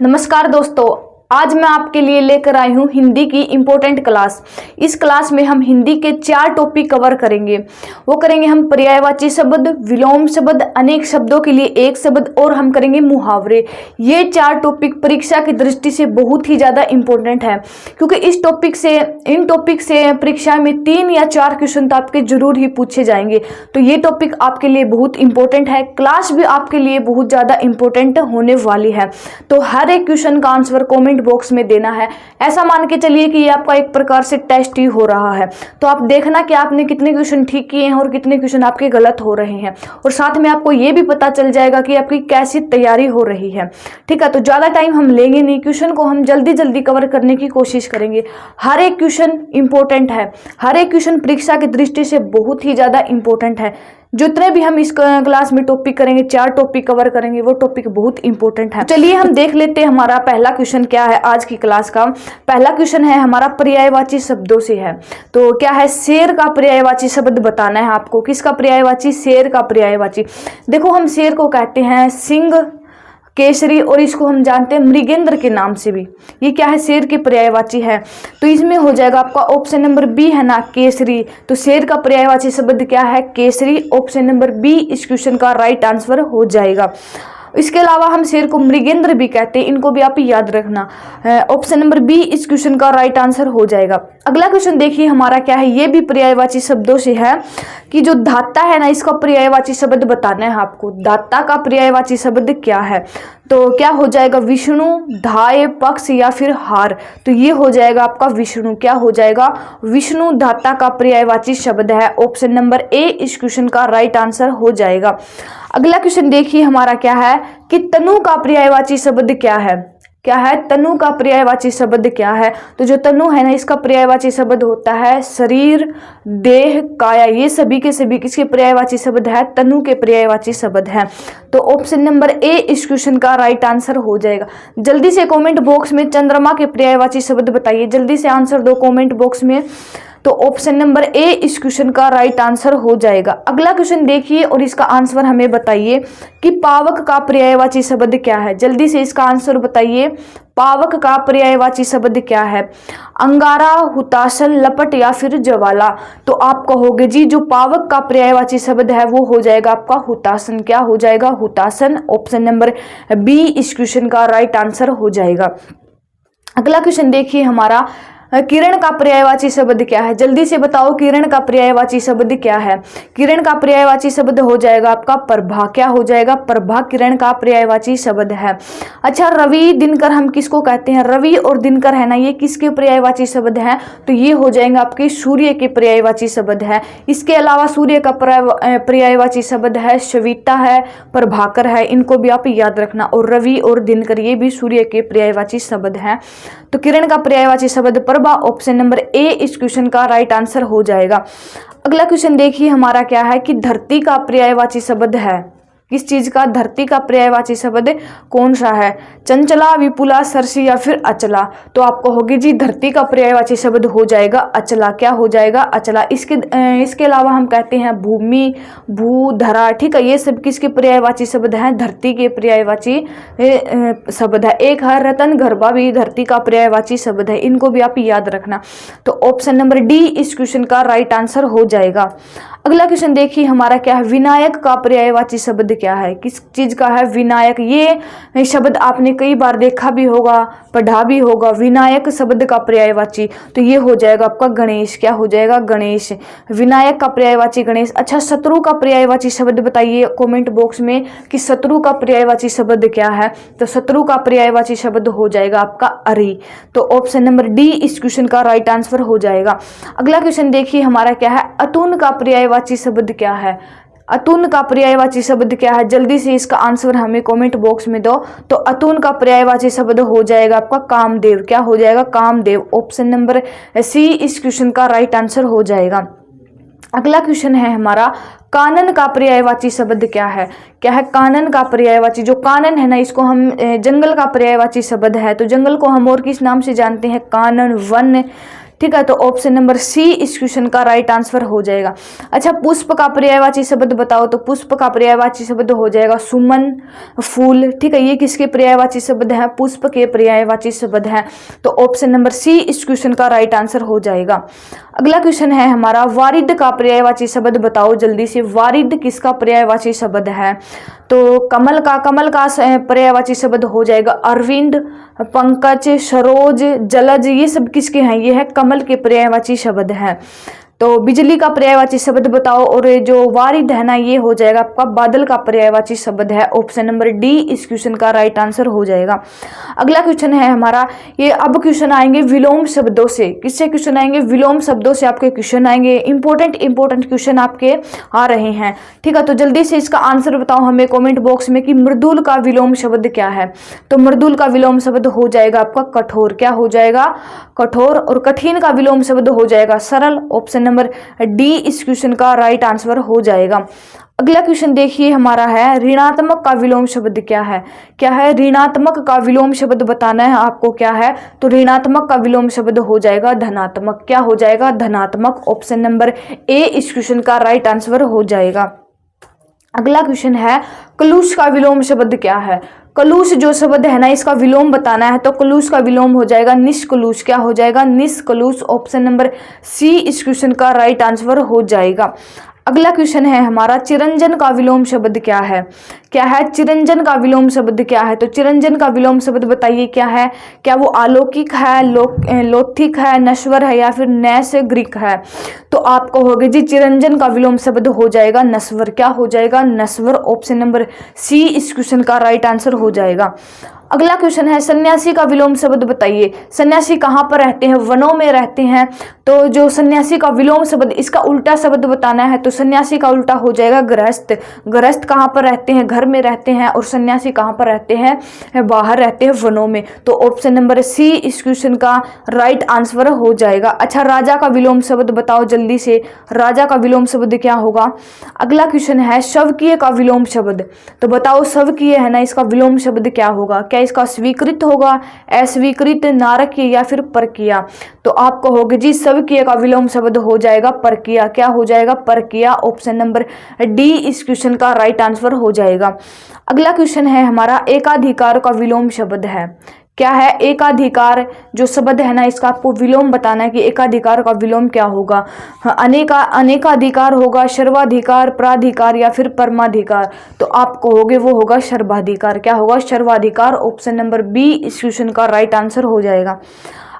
नमस्कार दोस्तों, आज मैं आपके लिए लेकर आई हूँ हिंदी की इम्पोर्टेंट क्लास। इस क्लास में हम हिंदी के 4 टॉपिक कवर करेंगे। वो करेंगे हम पर्यायवाची शब्द, विलोम शब्द, अनेक शब्दों के लिए एक शब्द और हम करेंगे मुहावरे। ये 4 टॉपिक परीक्षा की दृष्टि से बहुत ही ज़्यादा इम्पोर्टेंट है, क्योंकि इन टॉपिक से परीक्षा में 3 या 4 क्वेश्चन तो आपके जरूर ही पूछे जाएंगे। तो ये टॉपिक आपके लिए बहुत इंपॉर्टेंट है, क्लास भी आपके लिए बहुत ज़्यादा इंपॉर्टेंट होने वाली है। तो हर एक क्वेश्चन का आंसर कमेंट बॉक्स में देना है। ऐसा मान के चलिए कि ये आपका एक प्रकार से टेस्ट ही हो रहा है। तो आप देखना कि आपने कितने क्वेश्चन ठीक किए हैं और कितने क्वेश्चन आपके गलत हो रहे हैं, और साथ में आपको ये भी पता चल जाएगा कि आपकी कैसी तैयारी हो रही है। ठीक है, तो ज़्यादा टाइम हम लेंगे नहीं, क्वेश्चन को हम जल्दी जल्दी कवर करने की कोशिश करेंगे। हर एक क्वेश्चन इंपॉर्टेंट है, हर एक क्वेश्चन परीक्षा की दृष्टि से बहुत ही ज़्यादा इंपॉर्टेंट है। जितने भी हम इस क्लास में टॉपिक करेंगे, 4 टॉपिक कवर करेंगे, वो टॉपिक बहुत इंपॉर्टेंट है। चलिए हम देख लेते हैं हमारा पहला क्वेश्चन क्या है। आज की क्लास का पहला क्वेश्चन है हमारा पर्यायवाची शब्दों से है। तो क्या है, शेर का पर्यायवाची शब्द बताना है आपको। किसका पर्यायवाची? शेर का पर्यायवाची। देखो, हम शेर को कहते हैं सिंह, केसरी, और इसको हम जानते हैं मृगेंद्र के नाम से भी। ये क्या है? शेर की पर्यायवाची है। तो इसमें हो जाएगा आपका ऑप्शन नंबर बी है ना, केसरी। तो शेर का पर्यायवाची शब्द क्या है? केसरी। ऑप्शन नंबर बी इस क्वेश्चन का राइट आंसर हो जाएगा। इसके अलावा हम शेर को मृगेंद्र भी कहते हैं, इनको भी आप याद रखना। ऑप्शन नंबर बी इस क्वेश्चन का राइट आंसर हो जाएगा। अगला क्वेश्चन देखिए हमारा क्या है, ये भी पर्यायवाची शब्दों से है कि जो धाता है ना, इसका पर्यायवाची शब्द बताना है आपको। धाता का पर्यायवाची शब्द क्या है? तो क्या हो जाएगा? विष्णु, धाय, पक्ष या फिर हार। तो ये हो जाएगा आपका विष्णु। क्या हो जाएगा? विष्णु धाता का पर्यायवाची शब्द है। ऑप्शन नंबर ए इस क्वेश्चन का राइट आंसर हो जाएगा। अगला क्वेश्चन देखिए हमारा क्या है कि तनु का पर्यायवाची शब्द क्या है? क्या है? तनु का पर्यायवाची शब्द क्या है? तो जो तनु है ना, इसका पर्यायवाची शब्द होता है शरीर, देह, काया। ये सभी के सभी किसके पर्यायवाची शब्द है? तनु के पर्यायवाची शब्द है। तो ऑप्शन नंबर ए इस क्वेश्चन का राइट आंसर हो जाएगा। जल्दी से कमेंट बॉक्स में चंद्रमा के पर्यायवाची शब्द बताइए, जल्दी से आंसर दो कमेंट बॉक्स में। तो ऑप्शन नंबर ए इस क्वेश्चन का राइट आंसर हो जाएगा। अगला क्वेश्चन देखिए और इसका आंसर हमें बताइए कि पावक का पर्यायवाची शब्द क्या है। जल्दी से इसका आंसर बताइए, पावक का पर्यायवाची शब्द क्या है? अंगारा, हुताशन, लपट या फिर ज्वाला। तो आप कहोगे जी जो पावक का पर्यायवाची शब्द है वो हो जाएगा आपका हुताशन। क्या हो जाएगा? हुताशन। ऑप्शन नंबर बी इस क्वेश्चन का राइट आंसर हो जाएगा। अगला क्वेश्चन देखिए हमारा, किरण का पर्यायवाची शब्द क्या है? जल्दी से बताओ, किरण का पर्यायवाची शब्द क्या है? किरण का पर्यायवाची शब्द हो जाएगा आपका प्रभा। क्या हो जाएगा? प्रभा किरण का पर्यायवाची शब्द है। अच्छा, रवि, दिनकर हम किसको कहते हैं? रवि और दिनकर है ना, ये किसके पर्यायवाची शब्द है? तो ये हो जाएंगे आपके सूर्य के पर्यायवाची शब्द है। इसके अलावा सूर्य का पर्यायवाची शब्द है सविता है, प्रभाकर है, इनको भी आप याद रखना। और रवि और दिनकर ये भी सूर्य के पर्यायवाची शब्द हैं। तो किरण का पर्यायवाची शब्द प्रभा। ऑप्शन नंबर ए इस क्वेश्चन का राइट आंसर हो जाएगा। अगला क्वेश्चन देखिए हमारा क्या है कि धरती का पर्यायवाची शब्द है। किस चीज का? धरती का पर्यायवाची शब्द कौन सा है? चंचला, विपुला, सरसी या फिर अचला। तो आप कहोगे जी धरती का पर्यायवाची शब्द हो जाएगा अचला। क्या हो जाएगा? अचला। इसके अलावा हम कहते हैं भूमि, भू, धरा। ठीक है, ये सब किसके पर्यायवाची शब्द हैं? धरती के पर्यायवाची शब्द है। एक है रतन, गरबा भी धरती का पर्यायवाची शब्द है, इनको भी आप याद रखना। तो ऑप्शन नंबर डी इस क्वेश्चन का राइट आंसर हो जाएगा। अगला क्वेश्चन देखिए हमारा क्या है, विनायक का पर्यायवाची शब्द क्या है? किस चीज का है? विनायक। ये शब्द आपने कई बार देखा भी होगा, पढ़ा भी होगा। विनायक शब्द का पर्यायवाची तो ये हो जाएगा आपका गणेश। क्या हो जाएगा? गणेश। विनायक का पर्यायवाची गणेश। अच्छा, शत्रु का पर्यायवाची शब्द बताइए कमेंट बॉक्स में कि शत्रु का पर्यायवाची शब्द क्या है? तो शत्रु का पर्यायवाची शब्द हो जाएगा आपका अरि। तो ऑप्शन नंबर डी इस क्वेश्चन का राइट आंसर हो जाएगा। अगला क्वेश्चन देखिए हमारा क्या है, अतुन का पर्यायवाची शब्द क्या है? अतुन का पर्यायवाची शब्द क्या है? जल्दी से इसका आंसर हमें कमेंट बॉक्स में दो। तो अतुन का पर्यायवाची शब्द हो जाएगा आपका कामदेव। क्या हो जाएगा? कामदेव। ऑप्शन नंबर सी इस क्वेश्चन का राइट आंसर हो जाएगा। अगला क्वेश्चन है हमारा, कानन का पर्यायवाची शब्द क्या है? क्या है कानन का पर्यायवाची? जो कानन है ना, इसको हम जंगल का पर्यायवाची शब्द है। तो जंगल को हम और किस नाम से जानते हैं? कानन, वन। ठीक है, तो ऑप्शन नंबर सी इस क्वेश्चन का राइट आंसर हो जाएगा। अच्छा, पुष्प का पर्यायवाची शब्द बताओ, तो पुष्प का पर्यायवाची शब्द हो जाएगा सुमन, फूल। ठीक है, ये किसके पर्यायवाची शब्द है? पुष्प के पर्यायवाची शब्द है, तो ऑप्शन नंबर सी इस क्वेश्चन का राइट आंसर हो जाएगा। अगला क्वेश्चन है हमारा, वारिद का पर्यायवाची शब्द बताओ जल्दी से। वारिद किसका पर्यायवाची शब्द है? तो कमल का पर्यायवाची शब्द हो जाएगा अरविंद, पंकज, सरोज, जलज, ये सब किसके हैं? ये है कमल के पर्यायवाची शब्द हैं। तो बिजली का पर्यायवाची शब्द बताओ, और जो वारिद है ना, ये हो जाएगा आपका बादल का पर्यायवाची शब्द है। ऑप्शन नंबर डी इस क्वेश्चन का राइट आंसर हो जाएगा। अगला क्वेश्चन है हमारा, ये अब क्वेश्चन आएंगे विलोम शब्दों से। किससे क्वेश्चन आएंगे? विलोम शब्दों से आपके क्वेश्चन आएंगे। इंपॉर्टेंट क्वेश्चन आपके आ रहे हैं। ठीक है, तो जल्दी से इसका आंसर बताओ हमें कॉमेंट बॉक्स में कि मृदुल का विलोम शब्द क्या है। तो मृदुल का विलोम शब्द हो जाएगा आपका कठोर। क्या हो जाएगा? कठोर। और कठिन का विलोम शब्द हो जाएगा सरल। ऑप्शन नंबर डी इस क्वेश्चन का राइट आंसर हो जाएगा। अगला क्वेश्चन देखिए हमारा है, ऋणात्मक का विलोम शब्द क्या है? क्या है? ऋणात्मक का विलोम शब्द बताना है आपको। क्या है? तो ऋणात्मक का विलोम शब्द हो जाएगा धनात्मक। क्या हो जाएगा? धनात्मक। ऑप्शन नंबर ए इस क्वेश्चन का राइट आंसर हो जाएगा। अगला क्वेश्चन है, कलुष का विलोम शब्द क्या है? कलुष जो शब्द है ना, इसका विलोम बताना है, तो कलुष का विलोम हो जाएगा निष्कलुष। क्या हो जाएगा? निष्कलुष। ऑप्शन नंबर सी इस क्वेश्चन का राइट आंसर हो जाएगा। अगला क्वेश्चन है हमारा, चिरंजन का विलोम शब्द क्या है? क्या है? चिरंजन का विलोम शब्द क्या है? तो चिरंजन का विलोम शब्द बताइए क्या है? क्या वो अलौकिक है, लौकिक है, नश्वर है, या फिर नैसर्गिक है? तो आप कहोगे जी चिरंजन का विलोम शब्द हो जाएगा नश्वर। क्या हो जाएगा? नश्वर। ऑप्शन नंबर सी इस क्वेश्चन का राइट आंसर हो जाएगा। अगला क्वेश्चन है, सन्यासी का विलोम शब्द बताइए। सन्यासी कहाँ पर रहते हैं? वनों में रहते हैं। तो जो सन्यासी का विलोम शब्द, इसका उल्टा शब्द बताना है, तो सन्यासी का उल्टा हो जाएगा गृहस्थ। गृहस्थ कहाँ पर रहते हैं? घर में रहते हैं। और सन्यासी कहाँ पर रहते हैं? बाहर रहते हैं, वनों में। तो ऑप्शन नंबर सी इस क्वेश्चन का राइट आंसर हो जाएगा। अच्छा, राजा का विलोम शब्द बताओ जल्दी से। राजा का विलोम शब्द क्या होगा? अगला क्वेश्चन है, शवकीय का विलोम शब्द। तो बताओ शवकीय है ना, इसका विलोम शब्द क्या होगा? क्या इसका स्वीकृत होगा, अस्वीकृत, नारकीय, या फिर परकीय? तो आप कहोगे जी शवकीय का विलोम शब्द हो जाएगा परकीय। क्या हो जाएगा? परकीय। ऑप्शन नंबर डी इस क्वेश्चन का राइट आंसर हो जाएगा। अगला क्वेश्चन है हमारा, एकाधिकार का विलोम शब्द है। क्या है? एकाधिकार जो शब्द है ना, इसका आपको विलोम बताना है कि एकाधिकार का विलोम क्या होगा। अनेकाधिकार होगा, सर्वाधिकार, प्राधिकार, या फिर परमाधिकार? तो आप कहोगे वो होगा सर्वाधिकार। क्या होगा? सर्वाधिकार। ऑप्शन नंबर बी इस क्वेश्चन का राइट आंसर हो जाएगा।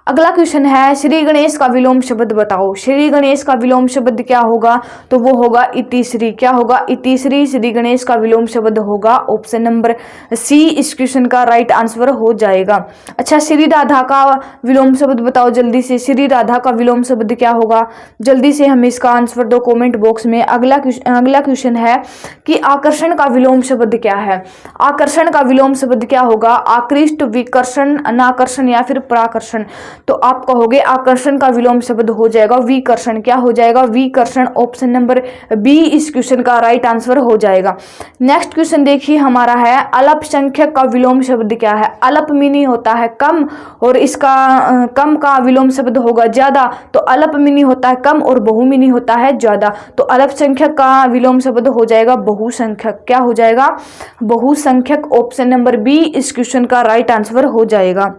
अगला क्वेश्चन है, श्री गणेश का विलोम शब्द बताओ। श्री गणेश का विलोम शब्द क्या होगा? तो वो होगा इतिश्री। क्या होगा? इतिश्री। श्री गणेश का विलोम शब्द होगा ऑप्शन नंबर सी इस क्वेश्चन का राइट आंसर हो जाएगा। अच्छा, श्री राधा का विलोम शब्द बताओ जल्दी से। श्री राधा का विलोम शब्द क्या होगा? जल्दी से हमें इसका आंसर दो कॉमेंट बॉक्स में। अगला क्वेश्चन है कि आकर्षण का विलोम शब्द क्या है? आकर्षण का विलोम शब्द क्या होगा? आकृष्ट, विकर्षण, अनाकर्षण, या फिर पराकर्षण? तो आप कहोगे आकर्षण का विलोम शब्द हो जाएगा विकर्षण। क्या हो जाएगा? विकर्षण। ऑप्शन नंबर बी इस क्वेश्चन का राइट आंसर हो जाएगा। नेक्स्ट क्वेश्चन देखिए हमारा है, अल्पसंख्यक का विलोम शब्द क्या है? अल्प मीनी होता है कम, और इसका कम का विलोम शब्द होगा ज्यादा। तो अल्प मीनी होता है कम और बहुमीनी होता है ज्यादा। तो अल्पसंख्यक का विलोम शब्द हो जाएगा बहुसंख्यक। क्या हो जाएगा? बहुसंख्यक। ऑप्शन नंबर बी इस क्वेश्चन का राइट आंसर हो जाएगा।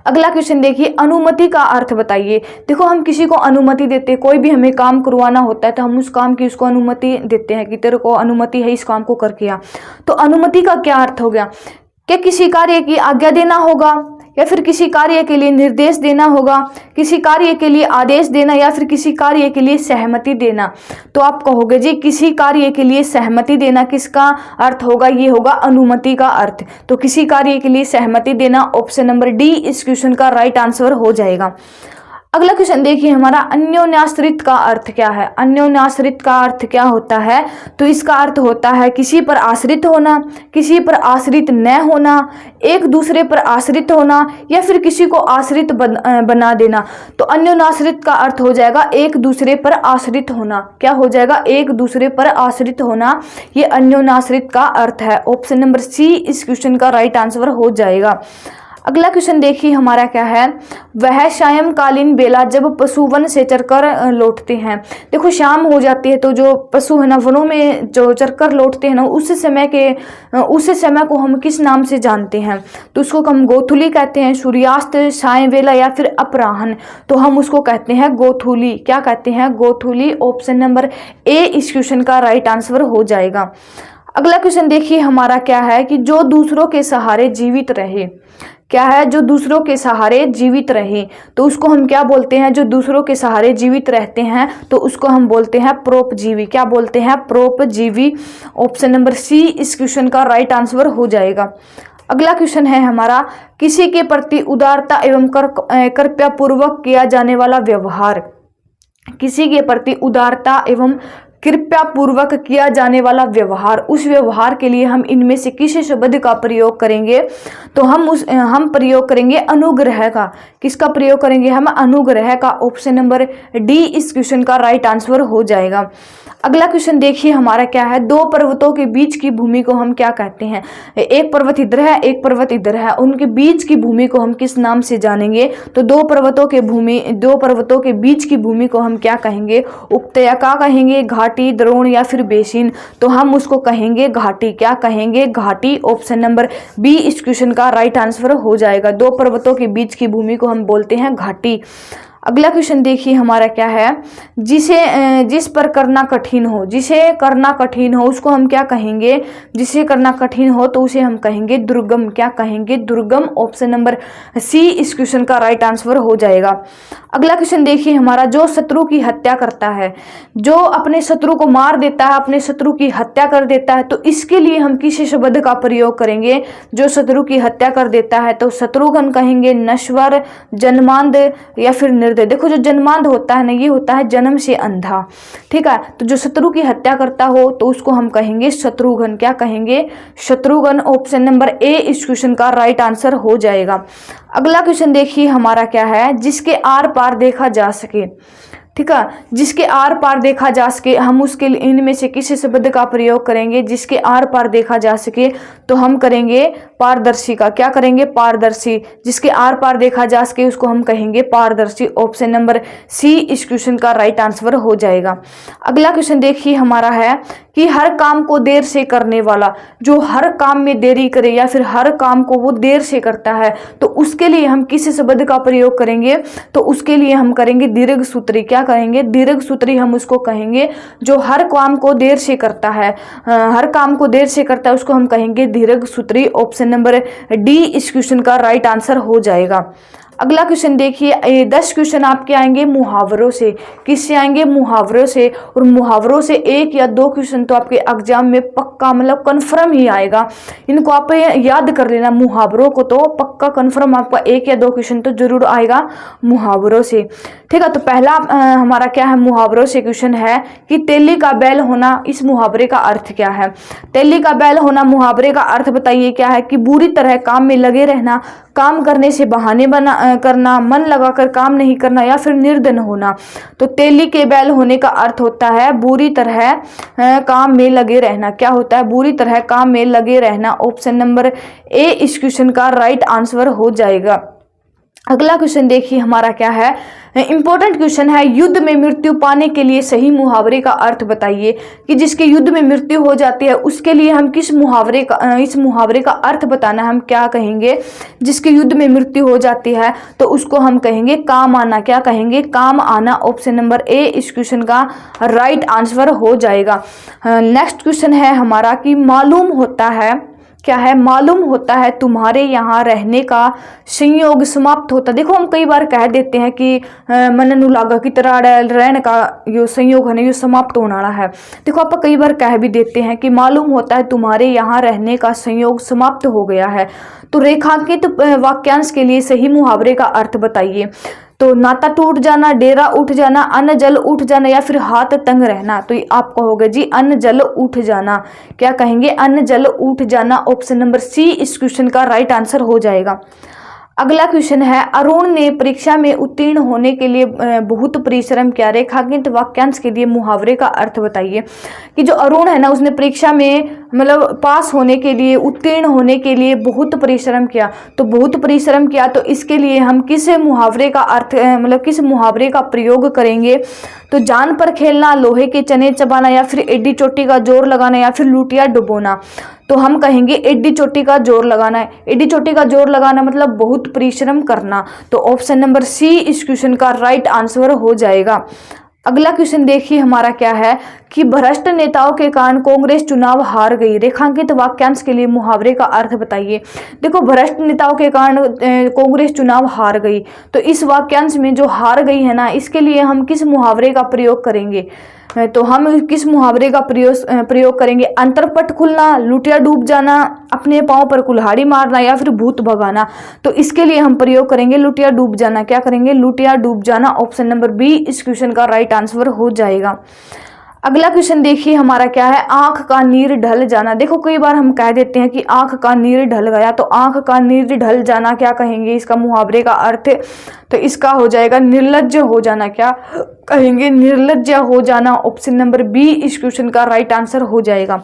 अगला क्वेश्चन देखिए, अनुमति का अर्थ बताइए। देखो, हम किसी को अनुमति देते हैं, कोई भी हमें काम करवाना होता है तो हम उस काम की उसको अनुमति देते हैं कि तेरे को अनुमति है इस काम को करके आ। तो अनुमति का क्या अर्थ हो गया? क्या किसी कार्य की आज्ञा देना होगा, या फिर किसी कार्य के लिए निर्देश देना होगा, किसी कार्य के लिए आदेश देना, या फिर किसी कार्य के लिए सहमति देना? तो आप कहोगे जी किसी कार्य के लिए सहमति देना किसका अर्थ होगा? ये होगा अनुमति का अर्थ। तो किसी कार्य के लिए सहमति देना। ऑप्शन नंबर डी इस क्वेश्चन का राइट आंसर हो जाएगा। अगला क्वेश्चन देखिए हमारा, अन्योन्याश्रित का अर्थ क्या है? अन्योन्याश्रित का अर्थ क्या होता है? तो इसका अर्थ होता है किसी पर आश्रित होना, किसी पर आश्रित न होना, एक दूसरे पर आश्रित होना, या फिर किसी को आश्रित बना देना। तो अन्योन्याश्रित का अर्थ हो जाएगा एक दूसरे पर आश्रित होना। क्या हो जाएगा? एक दूसरे पर आश्रित होना। ये अन्योन्याश्रित का अर्थ है। ऑप्शन नंबर सी इस क्वेश्चन का राइट आंसर हो जाएगा। अगला क्वेश्चन देखिए हमारा क्या है, वह सायंकालीन बेला जब पशु वन से चरकर लौटते हैं। देखो शाम हो जाती है तो जो पशु है ना वनों में जो चरकर लौटते हैं ना उस समय को हम किस नाम से जानते हैं? तो उसको हम गोधूली कहते हैं, सूर्यास्त, सायं वेला या फिर अपराह्न, तो हम उसको कहते हैं गोधूली। क्या कहते हैं? गोधूली। ऑप्शन नंबर ए इस क्वेश्चन का राइट आंसर हो जाएगा। अगला क्वेश्चन देखिए हमारा क्या है कि जो दूसरों के सहारे जीवित रहे। क्या है? जो दूसरों के सहारे जीवित रहे, तो उसको हम क्या बोलते हैं? जो दूसरों के सहारे जीवित रहते हैं तो उसको हम बोलते हैं परोपजीवी। क्या बोलते हैं? परोपजीवी। ऑप्शन नंबर सी इस क्वेश्चन का राइट आंसर हो जाएगा। अगला क्वेश्चन है हमारा, किसी के प्रति उदारता एवं कृपया पूर्वक किया जाने वाला व्यवहार। किसी के प्रति उदारता एवं कृपया पूर्वक किया जाने वाला व्यवहार, उस व्यवहार के लिए हम इनमें से किस शब्द का प्रयोग करेंगे? तो हम प्रयोग करेंगे अनुग्रह का। किसका प्रयोग करेंगे? हम अनुग्रह का। ऑप्शन नंबर डी इस क्वेश्चन का राइट आंसर हो जाएगा। अगला क्वेश्चन देखिए हमारा क्या है, दो पर्वतों के बीच की भूमि को हम क्या कहते हैं? एक पर्वत इधर है, एक पर्वत इधर है, उनके बीच की भूमि को हम किस नाम से जानेंगे? तो दो पर्वतों के बीच की भूमि को हम क्या कहेंगे? उपत्यका कहेंगे, घाटी, द्रोण या फिर बेसिन, तो हम उसको कहेंगे घाटी। क्या कहेंगे? घाटी। ऑप्शन नंबर बी इस क्वेश्चन का राइट आंसर हो जाएगा। दो पर्वतों के बीच की भूमि को हम बोलते हैं घाटी। अगला क्वेश्चन देखिए हमारा क्या है, जिस पर करना कठिन हो। जिसे करना कठिन हो उसको हम क्या कहेंगे? जिसे करना कठिन हो तो उसे हम कहेंगे दुर्गम। क्या कहेंगे? दुर्गम। ऑप्शन नंबर सी इस क्वेश्चन का राइट आंसर हो जाएगा। अगला क्वेश्चन देखिए हमारा, जो शत्रु की हत्या करता है, जो अपने शत्रु को मार देता है, अपने शत्रु की हत्या कर देता है, तो इसके लिए हम किस शब्द का प्रयोग करेंगे? जो शत्रु की हत्या कर देता है तो शत्रुघ्न कहेंगे, नश्वर, जन्मांध या फिर निर्दय। देखो जो जन्मांध होता है ना, ये होता है जन्म से अंधा। ठीक है, तो जो शत्रु की हत्या करता हो तो उसको हम कहेंगे शत्रुघ्न। क्या कहेंगे? शत्रुघ्न। ऑप्शन नंबर ए इस क्वेश्चन का राइट आंसर हो जाएगा। अगला क्वेश्चन देखिए हमारा क्या है, जिसके आर पार देखा जा सके। ठीक है, जिसके आर पार देखा जा सके, हम उसके इनमें से किस शब्द का प्रयोग करेंगे? जिसके आर पार देखा जा सके तो हम करेंगे पारदर्शी का। क्या करेंगे? पारदर्शी। जिसके आर पार देखा जा सके उसको हम कहेंगे पारदर्शी। ऑप्शन नंबर सी इस क्वेश्चन का राइट आंसर हो जाएगा। अगला क्वेश्चन देखिए हमारा है कि हर काम को देर से करने वाला, जो हर काम में देरी करे या फिर हर काम को वो देर से करता है, तो उसके लिए हम किस शब्द का प्रयोग करेंगे? तो उसके लिए हम करेंगे दीर्घ सूत्री। क्या करेंगे? दीर्घ सूत्री हम उसको कहेंगे। जो हर काम को देर से करता है, हर काम को देर से करता है उसको हम कहेंगे दीर्घ सूत्री। ऑप्शन नंबर डी इस क्वेश्चन का राइट आंसर हो जाएगा। अगला क्वेश्चन देखिए, 10 क्वेश्चन आपके आएंगे मुहावरों से। किससे आएंगे? मुहावरों से। और मुहावरों से 1 या 2 क्वेश्चन तो आपके एग्जाम में पक्का मतलब कन्फर्म ही आएगा। इनको आप याद कर लेना। मुहावरों को तो पक्का कन्फर्म आपका 1 या 2 क्वेश्चन तो जरूर आएगा मुहावरों से। ठीक है, तो पहला हमारा क्या है मुहावरों से क्वेश्चन है कि तेली का बैल होना, इस मुहावरे का अर्थ क्या है? तेली का बैल होना मुहावरे का अर्थ बताइए क्या है? कि बुरी तरह काम में लगे रहना, काम करने से बहाने करना, मन लगाकर काम नहीं करना या फिर निर्धन होना। तो तेली के बैल होने का अर्थ होता है बुरी तरह काम में लगे रहना। क्या होता है? बुरी तरह काम में लगे रहना। ऑप्शन नंबर ए इस क्वेश्चन का राइट आंसर हो जाएगा। अगला क्वेश्चन देखिए हमारा क्या है, इंपॉर्टेंट क्वेश्चन है, युद्ध में मृत्यु पाने के लिए सही मुहावरे का अर्थ बताइए। कि जिसके युद्ध में मृत्यु हो जाती है उसके लिए हम इस मुहावरे का अर्थ बताना, हम क्या कहेंगे? जिसके युद्ध में मृत्यु हो जाती है तो उसको हम कहेंगे काम आना। क्या कहेंगे? काम आना। ऑप्शन नंबर ए इस क्वेश्चन का राइट आंसर हो जाएगा। नेक्स्ट क्वेश्चन है हमारा कि मालूम होता है, क्या है? मालूम होता है तुम्हारे यहाँ रहने का संयोग समाप्त होता। देखो हम कई बार कह देते हैं कि मन अनुलागा की तरह रहने का यो संयोग है ना, यो समाप्त होने वाला है। देखो आप कई बार कह भी देते हैं कि मालूम होता है तुम्हारे यहाँ रहने का संयोग समाप्त हो गया है। तो रेखांकित वाक्यांश के लिए सही मुहावरे का अर्थ बताइए। तो नाता टूट जाना, डेरा उठ जाना, अन्न जल उठ जाना या फिर हाथ तंग रहना। तो आप कहोगे जी अन्न जल उठ जाना। क्या कहेंगे? अन्न जल उठ जाना। ऑप्शन नंबर सी इस क्वेश्चन का राइट आंसर हो जाएगा। अगला क्वेश्चन है, अरुण ने परीक्षा में उत्तीर्ण होने के लिए बहुत परिश्रम किया। रेखांकित वाक्यांश के लिए मुहावरे का अर्थ बताइए। कि जो अरुण है ना, उसने परीक्षा में मतलब पास होने के लिए, उत्तीर्ण होने के लिए बहुत परिश्रम किया। तो बहुत परिश्रम किया, तो इसके लिए हम किस मुहावरे का अर्थ मतलब किस मुहावरे का प्रयोग करेंगे? तो जान पर खेलना, लोहे के चने चबाना, या फिर एड्डी चोटी का जोर लगाना, या फिर लुटिया डुबोना। तो हम कहेंगे एड्डी चोटी का जोर लगाना है। एड्डी चोटी का जोर लगाना मतलब बहुत परिश्रम करना। तो ऑप्शन नंबर सी इस क्वेश्चन का राइट आंसर हो जाएगा। अगला क्वेश्चन देखिए हमारा क्या है कि भ्रष्ट नेताओं के कारण कांग्रेस चुनाव हार गई। रेखांकित वाक्यांश के लिए मुहावरे का अर्थ बताइए। देखो, भ्रष्ट नेताओं के कारण कांग्रेस चुनाव हार गई, तो इस वाक्यांश में जो हार गई है ना, इसके लिए हम किस मुहावरे का प्रयोग करेंगे? तो हम किस मुहावरे का प्रयोग करेंगे? अंतरपट खुलना, लुटिया डूब जाना, अपने पांव पर कुल्हाड़ी मारना, या फिर भूत भगाना। तो इसके लिए हम प्रयोग करेंगे लुटिया डूब जाना। क्या करेंगे? लुटिया डूब जाना। ऑप्शन नंबर बी इस क्वेश्चन का राइट आंसर हो जाएगा। अगला क्वेश्चन देखिए हमारा क्या है, आंख का नीर ढल जाना। देखो, कई बार हम कह देते हैं कि आंख का नीर ढल गया, तो आंख का नीर ढल जाना क्या कहेंगे? इसका मुहावरे का अर्थ तो इसका हो जाएगा निर्लज्ज हो जाना। क्या कहेंगे? निर्लज्ज हो जाना। ऑप्शन नंबर बी इस क्वेश्चन का राइट आंसर हो जाएगा।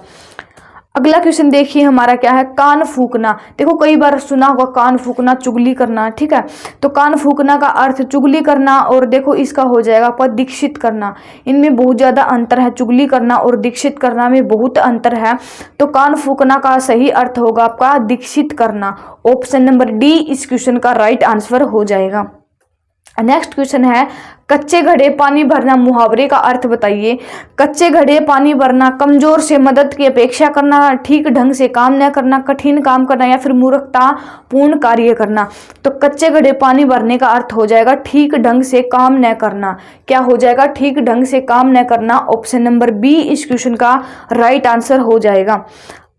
अगला क्वेश्चन देखिए हमारा क्या है, कान फूकना। देखो, कई बार सुना होगा कान फूकना, चुगली करना। ठीक है, तो कान फूकना का अर्थ चुगली करना, और देखो इसका हो जाएगा आपका दीक्षित करना। इनमें बहुत ज्यादा अंतर है, चुगली करना और दीक्षित करना में बहुत अंतर है। तो कान फूकना का सही अर्थ होगा आपका दीक्षित करना। ऑप्शन नंबर डी इस क्वेश्चन का राइट आंसर हो जाएगा। नेक्स्ट क्वेश्चन है, कच्चे घड़े पानी भरना। मुहावरे का अर्थ बताइए। कच्चे घड़े पानी भरना, कमजोर से मदद की अपेक्षा करना, ठीक ढंग से काम न करना, कठिन काम करना, या फिर मूर्खता पूर्ण कार्य करना। तो कच्चे घड़े पानी भरने का अर्थ हो जाएगा ठीक ढंग से काम न करना। क्या हो जाएगा? ठीक ढंग से काम न करना। ऑप्शन नंबर बी इस क्वेश्चन का राइट आंसर हो जाएगा।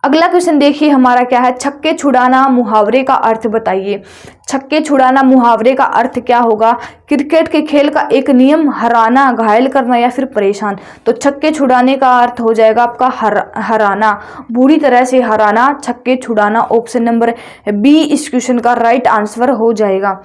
अगला क्वेश्चन देखिए हमारा क्या है, छक्के छुड़ाना। मुहावरे का अर्थ बताइए। छक्के छुड़ाना मुहावरे का अर्थ क्या होगा? क्रिकेट के खेल का एक नियम, हराना, घायल करना, या फिर परेशान। तो छक्के छुड़ाने का अर्थ हो जाएगा आपका हराना, बुरी तरह से हराना, छक्के छुड़ाना। ऑप्शन नंबर बी इस क्वेश्चन का राइट आंसर हो जाएगा।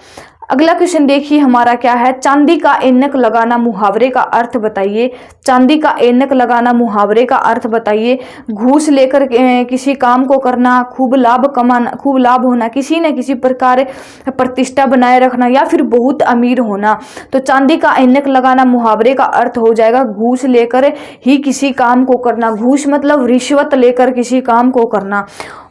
अगला क्वेश्चन देखिए हमारा क्या है, चांदी का ऐनक लगाना। मुहावरे का अर्थ बताइए। चांदी का ऐनक लगाना मुहावरे का अर्थ बताइए। घूस लेकर किसी काम को करना, खूब लाभ कमाना, खूब लाभ होना, किसी न किसी प्रकार प्रतिष्ठा बनाए रखना, या फिर बहुत अमीर होना। तो चांदी का ऐनक लगाना मुहावरे का अर्थ हो जाएगा घूस लेकर ही किसी काम को करना। घूस मतलब रिश्वत लेकर किसी काम को करना।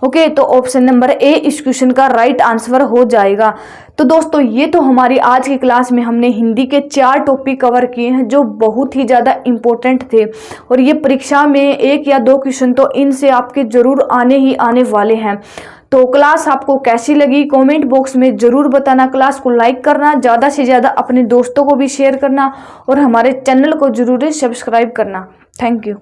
ओके, तो ऑप्शन नंबर ए इस क्वेश्चन का राइट आंसर हो जाएगा। तो दोस्तों, ये तो हमारी आज की क्लास में हमने हिंदी के 4 टॉपिक कवर किए हैं जो बहुत ही ज़्यादा इम्पोर्टेंट थे, और ये परीक्षा में 1 या 2 क्वेश्चन तो इनसे आपके ज़रूर आने ही आने वाले हैं। तो क्लास आपको कैसी लगी कमेंट बॉक्स में ज़रूर बताना। क्लास को लाइक करना, ज़्यादा से ज़्यादा अपने दोस्तों को भी शेयर करना, और हमारे चैनल को ज़रूर सब्सक्राइब करना। Thank you.